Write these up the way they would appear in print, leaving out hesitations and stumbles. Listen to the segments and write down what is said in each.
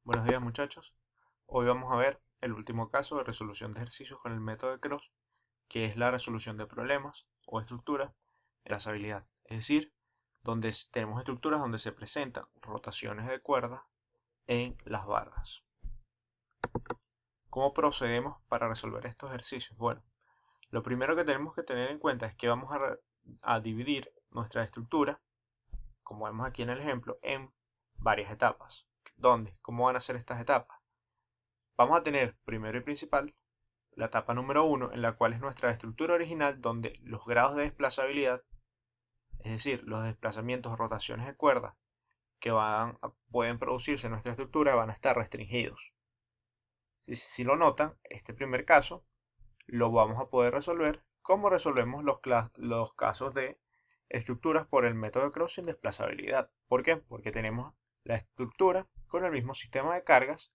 Buenos días muchachos, hoy vamos a ver el último caso de resolución de ejercicios con el método de Cross, que es la resolución de problemas o estructuras en trazabilidad, es decir, donde tenemos estructuras donde se presentan rotaciones de cuerda en las barras. ¿Cómo procedemos para resolver estos ejercicios? Bueno, lo primero que tenemos que tener en cuenta es que vamos a dividir nuestra estructura, como vemos aquí en el ejemplo, en varias etapas. ¿Dónde? ¿Cómo van a ser estas etapas? Vamos a tener primero y principal la etapa número 1, en la cual es nuestra estructura original, donde los grados de desplazabilidad, es decir, los desplazamientos o rotaciones de cuerda que pueden producirse en nuestra estructura, van a estar restringidos. Si lo notan, este primer caso lo vamos a poder resolver como resolvemos los casos de estructuras por el método de Cross sin desplazabilidad. ¿Por qué? Porque tenemos la estructura con el mismo sistema de cargas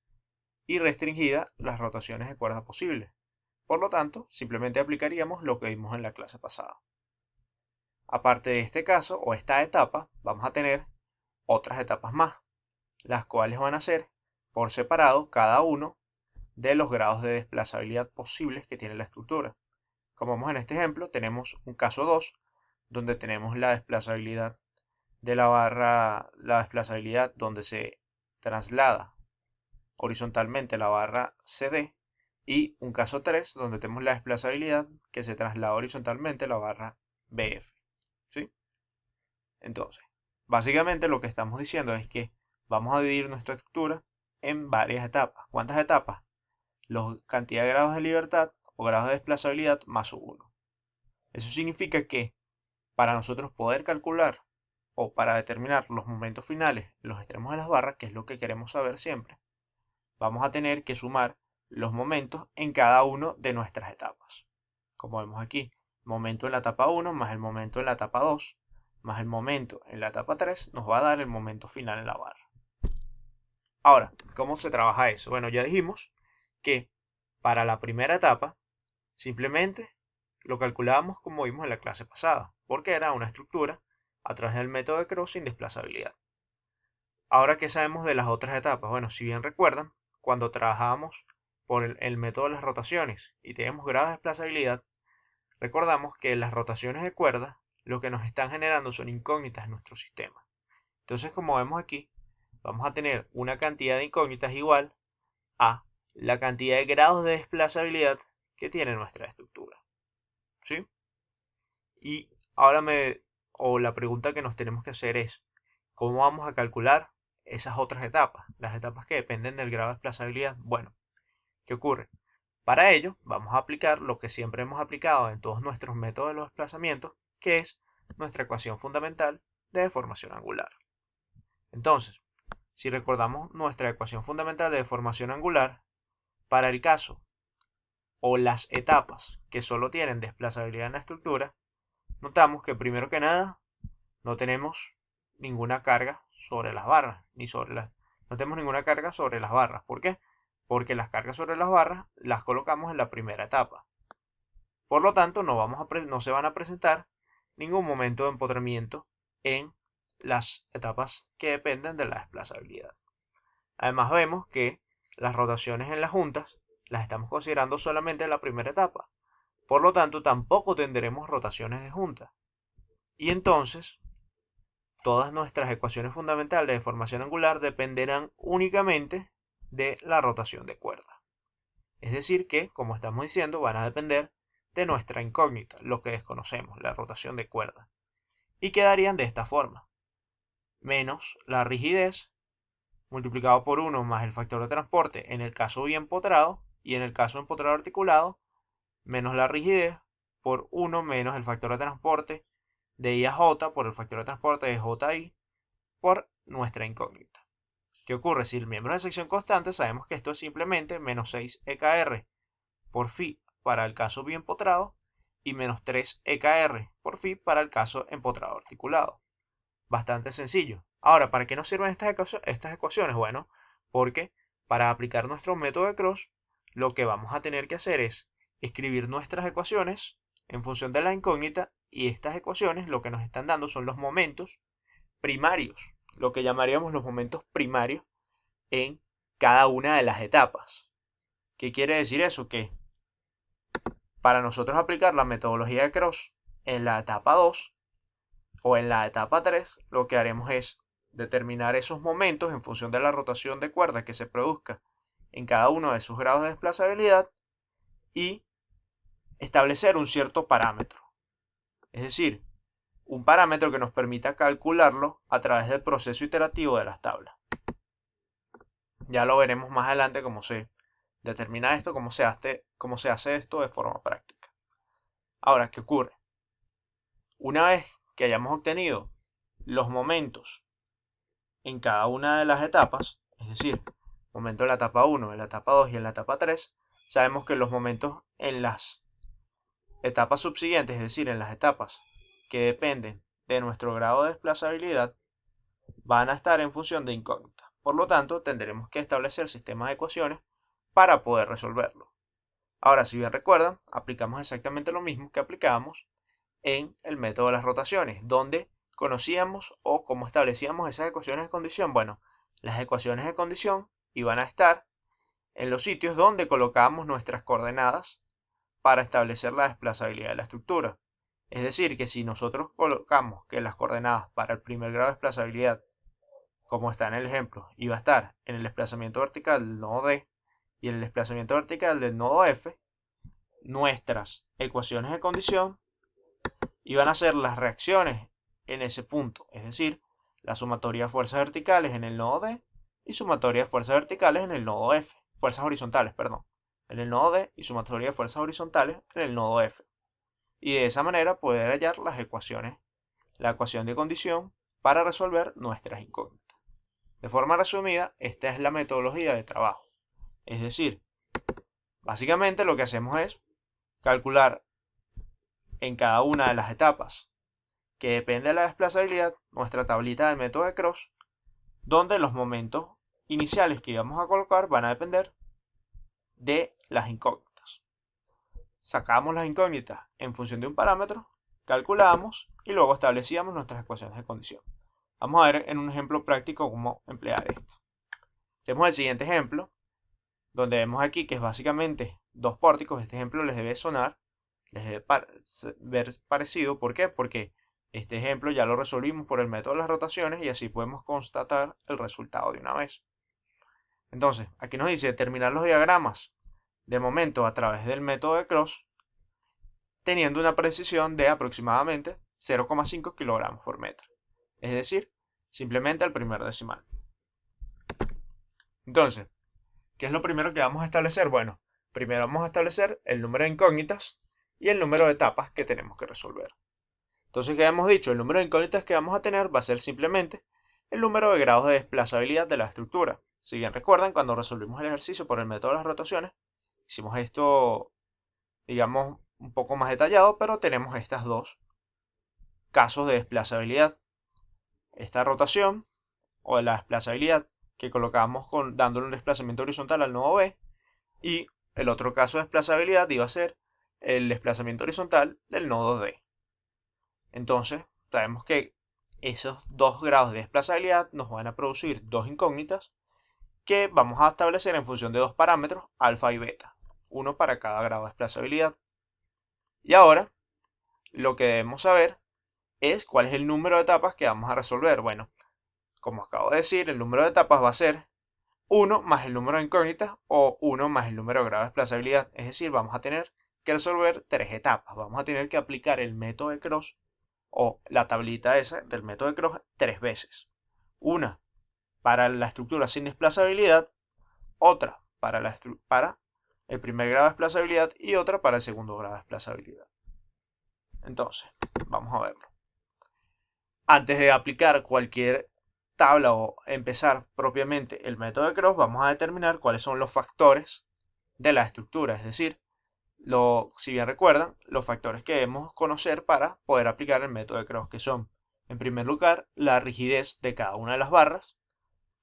y restringida las rotaciones de cuerda posibles. Por lo tanto, simplemente aplicaríamos lo que vimos en la clase pasada. Aparte de este caso o esta etapa, vamos a tener otras etapas más, las cuales van a ser por separado cada uno de los grados de desplazabilidad posibles que tiene la estructura. Como vemos en este ejemplo, tenemos un caso 2, donde tenemos la desplazabilidad de la barra, la desplazabilidad donde se traslada horizontalmente la barra CD, y un caso 3 donde tenemos la desplazabilidad que se traslada horizontalmente la barra BF. ¿Sí? Entonces, básicamente lo que estamos diciendo es que vamos a dividir nuestra estructura en varias etapas. ¿Cuántas etapas? La cantidad de grados de libertad o grados de desplazabilidad más 1. Eso significa que para nosotros poder calcular o para determinar los momentos finales en los extremos de las barras, que es lo que queremos saber siempre, vamos a tener que sumar los momentos en cada una de nuestras etapas. Como vemos aquí, momento en la etapa 1 más el momento en la etapa 2 más el momento en la etapa 3 nos va a dar el momento final en la barra. Ahora, ¿cómo se trabaja eso? Bueno, ya dijimos que para la primera etapa simplemente lo calculábamos como vimos en la clase pasada, porque era una estructura a través del método de Cross sin desplazabilidad. Ahora, ¿qué sabemos de las otras etapas? Bueno, si bien recuerdan, cuando trabajábamos por el método de las rotaciones y tenemos grados de desplazabilidad, recordamos que las rotaciones de cuerda lo que nos están generando son incógnitas en nuestro sistema. Entonces, como vemos aquí, vamos a tener una cantidad de incógnitas igual a la cantidad de grados de desplazabilidad que tiene nuestra estructura. ¿Sí? Y ahora la pregunta que nos tenemos que hacer es, ¿cómo vamos a calcular esas otras etapas? Las etapas que dependen del grado de desplazabilidad. Bueno, ¿qué ocurre? Para ello, vamos a aplicar lo que siempre hemos aplicado en todos nuestros métodos de los desplazamientos, que es nuestra ecuación fundamental de deformación angular. Entonces, si recordamos nuestra ecuación fundamental de deformación angular, para el caso o las etapas que solo tienen desplazabilidad en la estructura, notamos que primero que nada no tenemos ninguna carga sobre las barras, no tenemos ninguna carga sobre las barras. ¿Por qué? Porque las cargas sobre las barras las colocamos en la primera etapa. Por lo tanto, no se van a presentar ningún momento de empotramiento en las etapas que dependen de la desplazabilidad. Además vemos que las rotaciones en las juntas las estamos considerando solamente en la primera etapa. Por lo tanto, tampoco tendremos rotaciones de junta. Y entonces, todas nuestras ecuaciones fundamentales de deformación angular dependerán únicamente de la rotación de cuerda. Es decir que, como estamos diciendo, van a depender de nuestra incógnita, lo que desconocemos, la rotación de cuerda. Y quedarían de esta forma. Menos la rigidez multiplicado por 1 más el factor de transporte en el caso bien potrado, y en el caso empotrado articulado, menos la rigidez por 1 menos el factor de transporte de I a J por el factor de transporte de JI por nuestra incógnita. ¿Qué ocurre? Si el miembro es de sección constante, sabemos que esto es simplemente menos 6 EKR por phi para el caso bien potrado y menos 3 EKR por phi para el caso empotrado articulado. Bastante sencillo. Ahora, ¿para qué nos sirven estas ecuaciones? Bueno, porque para aplicar nuestro método de Cross, lo que vamos a tener que hacer es escribir nuestras ecuaciones en función de la incógnita, y estas ecuaciones lo que nos están dando son los momentos primarios, lo que llamaríamos los momentos primarios en cada una de las etapas. ¿Qué quiere decir eso? Que para nosotros aplicar la metodología de Cross en la etapa 2 o en la etapa 3, lo que haremos es determinar esos momentos en función de la rotación de cuerda que se produzca en cada uno de sus grados de desplazabilidad y establecer un cierto parámetro. Es decir, un parámetro que nos permita calcularlo a través del proceso iterativo de las tablas. Ya lo veremos más adelante cómo se determina esto, cómo se hace esto de forma práctica. Ahora, ¿qué ocurre? Una vez que hayamos obtenido los momentos en cada una de las etapas, es decir, momento en la etapa 1, en la etapa 2 y en la etapa 3, sabemos que los momentos en las etapas subsiguientes, es decir, en las etapas que dependen de nuestro grado de desplazabilidad, van a estar en función de incógnitas. Por lo tanto, tendremos que establecer sistemas de ecuaciones para poder resolverlo. Ahora, si bien recuerdan, aplicamos exactamente lo mismo que aplicábamos en el método de las rotaciones, donde conocíamos o cómo establecíamos esas ecuaciones de condición. Bueno, las ecuaciones de condición iban a estar en los sitios donde colocábamos nuestras coordenadas para establecer la desplazabilidad de la estructura. Es decir, que si nosotros colocamos que las coordenadas para el primer grado de desplazabilidad, como está en el ejemplo, iba a estar en el desplazamiento vertical del nodo D y en el desplazamiento vertical del nodo F, nuestras ecuaciones de condición iban a ser las reacciones en ese punto, es decir, la sumatoria de fuerzas verticales en el nodo D y sumatoria de fuerzas verticales en el nodo F, fuerzas horizontales, perdón, en el nodo D y sumatoria de fuerzas horizontales en el nodo F. Y de esa manera poder hallar las ecuaciones, la ecuación de condición para resolver nuestras incógnitas. De forma resumida, esta es la metodología de trabajo. Es decir, básicamente lo que hacemos es calcular en cada una de las etapas que depende de la desplazabilidad nuestra tablita del método de Cross, donde los momentos iniciales que íbamos a colocar van a depender de las incógnitas. Sacamos las incógnitas en función de un parámetro, calculamos y luego establecíamos nuestras ecuaciones de condición. Vamos a ver en un ejemplo práctico cómo emplear esto. Tenemos el siguiente ejemplo, donde vemos aquí que es básicamente dos pórticos. Este ejemplo les debe sonar, les debe ver parecido. ¿Por qué? Porque este ejemplo ya lo resolvimos por el método de las rotaciones y así podemos constatar el resultado de una vez. Entonces, aquí nos dice determinar los diagramas de momento a través del método de Cross, teniendo una precisión de aproximadamente 0,5 kilogramos por metro. Es decir, simplemente el primer decimal. Entonces, ¿qué es lo primero que vamos a establecer? Bueno, primero vamos a establecer el número de incógnitas y el número de etapas que tenemos que resolver. Entonces, ¿qué hemos dicho? El número de incógnitas que vamos a tener va a ser simplemente el número de grados de desplazabilidad de la estructura. Si bien recuerdan, cuando resolvimos el ejercicio por el método de las rotaciones, hicimos esto, digamos, un poco más detallado, pero tenemos estos dos casos de desplazabilidad. Esta rotación o de la desplazabilidad que colocamos dándole un desplazamiento horizontal al nodo B, y el otro caso de desplazabilidad iba a ser el desplazamiento horizontal del nodo D. Entonces, sabemos que esos dos grados de desplazabilidad nos van a producir dos incógnitas que vamos a establecer en función de dos parámetros, alfa y beta, uno para cada grado de desplazabilidad. Y ahora, lo que debemos saber es cuál es el número de etapas que vamos a resolver. Bueno, como acabo de decir, el número de etapas va a ser 1 más el número de incógnitas o 1 más el número de grado de desplazabilidad. Es decir, vamos a tener que resolver tres etapas. Vamos a tener que aplicar el método de Cross o la tablita esa del método de Cross tres veces. Una para la estructura sin desplazabilidad, otra para el primer grado de desplazabilidad y otra para el segundo grado de desplazabilidad. Entonces, vamos a verlo. Antes de aplicar cualquier tabla o empezar propiamente el método de Cross, vamos a determinar cuáles son los factores de la estructura, es decir, si bien recuerdan, los factores que debemos conocer para poder aplicar el método de Cross, que son, en primer lugar, la rigidez de cada una de las barras.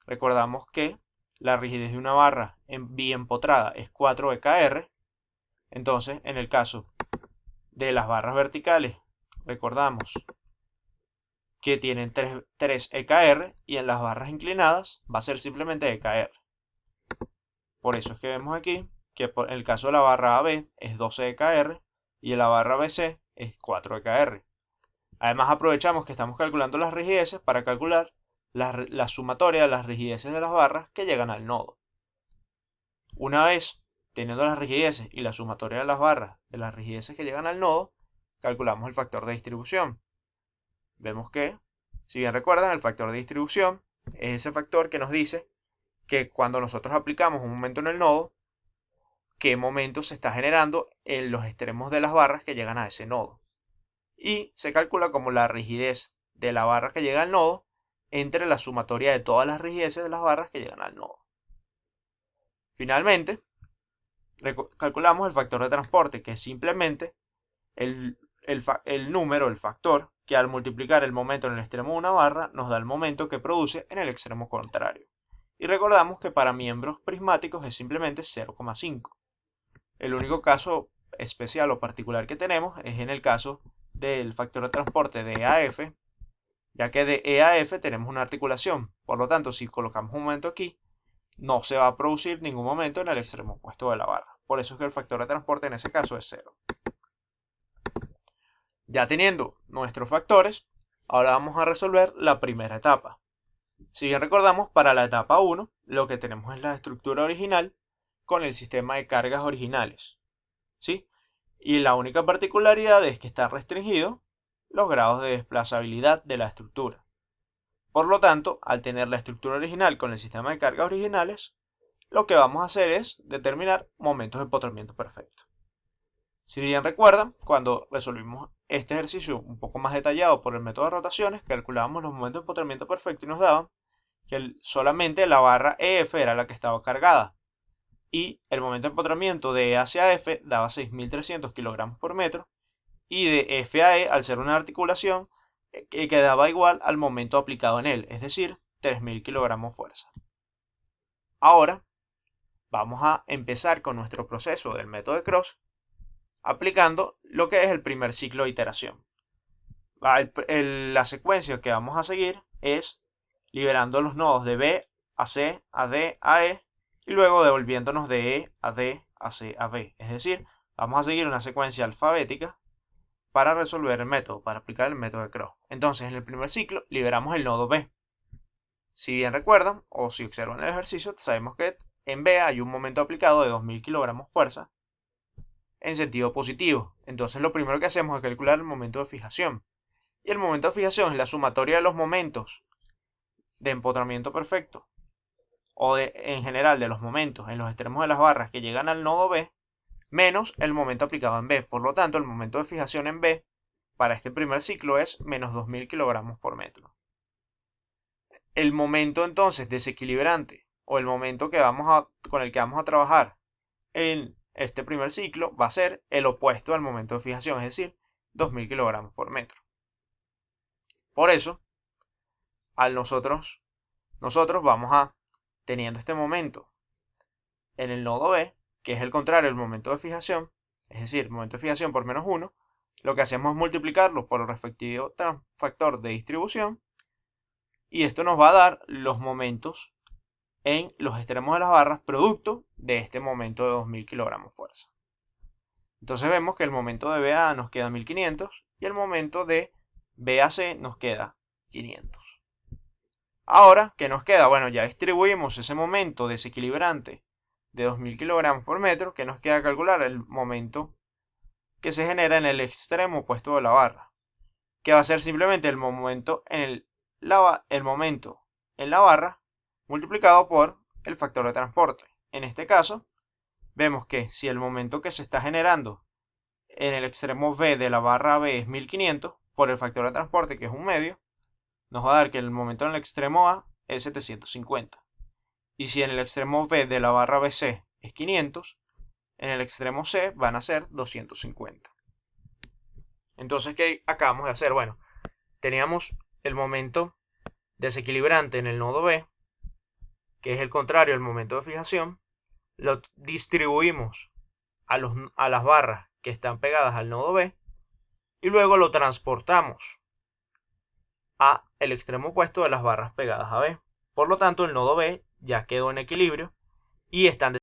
Recordamos que la rigidez de una barra en biempotrada es 4 EKR. Entonces, en el caso de las barras verticales, recordamos que tienen 3 EKR y en las barras inclinadas va a ser simplemente EKR. Por eso es que vemos aquí que en el caso de la barra AB es 12 EKR y en la barra BC es 4 EKR. Además aprovechamos que estamos calculando las rigideces para calcular la sumatoria de las rigideces de las barras que llegan al nodo. Una vez teniendo las rigideces y la sumatoria de las barras de las rigideces que llegan al nodo, calculamos el factor de distribución. Vemos que, si bien recuerdan, el factor de distribución es ese factor que nos dice que cuando nosotros aplicamos un momento en el nodo, qué momento se está generando en los extremos de las barras que llegan a ese nodo. Y se calcula como la rigidez de la barra que llega al nodo entre la sumatoria de todas las rigideces de las barras que llegan al nodo. Finalmente, calculamos el factor de transporte, que es simplemente el número, el factor, que al multiplicar el momento en el extremo de una barra nos da el momento que produce en el extremo contrario. Y recordamos que para miembros prismáticos es simplemente 0,5. El único caso especial o particular que tenemos es en el caso del factor de transporte de EAF, ya que de EAF tenemos una articulación. Por lo tanto, si colocamos un momento aquí, no se va a producir ningún momento en el extremo opuesto de la barra. Por eso es que el factor de transporte en ese caso es 0. Ya teniendo nuestros factores, ahora vamos a resolver la primera etapa. Si bien recordamos, para la etapa 1, lo que tenemos es la estructura original con el sistema de cargas originales, ¿sí? Y la única particularidad es que está restringido los grados de desplazabilidad de la estructura. Por lo tanto, al tener la estructura original con el sistema de cargas originales, lo que vamos a hacer es determinar momentos de empotramiento perfecto. Si bien recuerdan, cuando resolvimos este ejercicio un poco más detallado por el método de rotaciones, calculábamos los momentos de empotramiento perfecto y nos daban que solamente la barra EF era la que estaba cargada y el momento de empotramiento de E hacia F daba 6.300 kilogramos por metro y de F a E, al ser una articulación, que quedaba igual al momento aplicado en él, es decir, 3.000 kilogramos fuerza. Ahora vamos a empezar con nuestro proceso del método de Cross aplicando lo que es el primer ciclo de iteración. La secuencia que vamos a seguir es liberando los nodos de B a C, a D, a E, y luego devolviéndonos de E a D, a C, a B. Es decir, vamos a seguir una secuencia alfabética para resolver el método, para aplicar el método de Cross. Entonces, en el primer ciclo, liberamos el nodo B. Si bien recuerdan, o si observan el ejercicio, sabemos que en B hay un momento aplicado de 2.000 kilogramos fuerza en sentido positivo. Entonces, lo primero que hacemos es calcular el momento de fijación. Y el momento de fijación es la sumatoria de los momentos de empotramiento perfecto o en general de los momentos en los extremos de las barras que llegan al nodo B menos el momento aplicado en B. Por lo tanto, el momento de fijación en B para este primer ciclo es menos 2.000 kilogramos por metro. El momento entonces desequilibrante o el momento con el que vamos a trabajar en este primer ciclo va a ser el opuesto al momento de fijación, es decir, 2.000 kilogramos por metro. Por eso, nosotros vamos a, teniendo este momento en el nodo B, que es el contrario del momento de fijación, es decir, momento de fijación por menos 1, lo que hacemos es multiplicarlo por el respectivo factor de distribución, y esto nos va a dar los momentos en los extremos de las barras producto de este momento de 2.000 kilogramos fuerza. Entonces vemos que el momento de BA nos queda 1.500 y el momento de BAC nos queda 500. Ahora, ¿qué nos queda? Bueno, ya distribuimos ese momento desequilibrante de 2.000 kilogramos por metro, que nos queda calcular el momento que se genera en el extremo opuesto de la barra, que va a ser simplemente el momento en la barra multiplicado por el factor de transporte. En este caso, vemos que si el momento que se está generando en el extremo B de la barra B es 1.500 por el factor de transporte, que es un medio, nos va a dar que el momento en el extremo A es 750. Y si en el extremo B de la barra BC es 500, en el extremo C van a ser 250. Entonces, ¿qué acabamos de hacer? Bueno, teníamos el momento desequilibrante en el nodo B, que es el contrario al momento de fijación. Lo distribuimos a las barras que están pegadas al nodo B y luego lo transportamos a el extremo opuesto de las barras pegadas a B. Por lo tanto, el nodo B ya quedó en equilibrio y están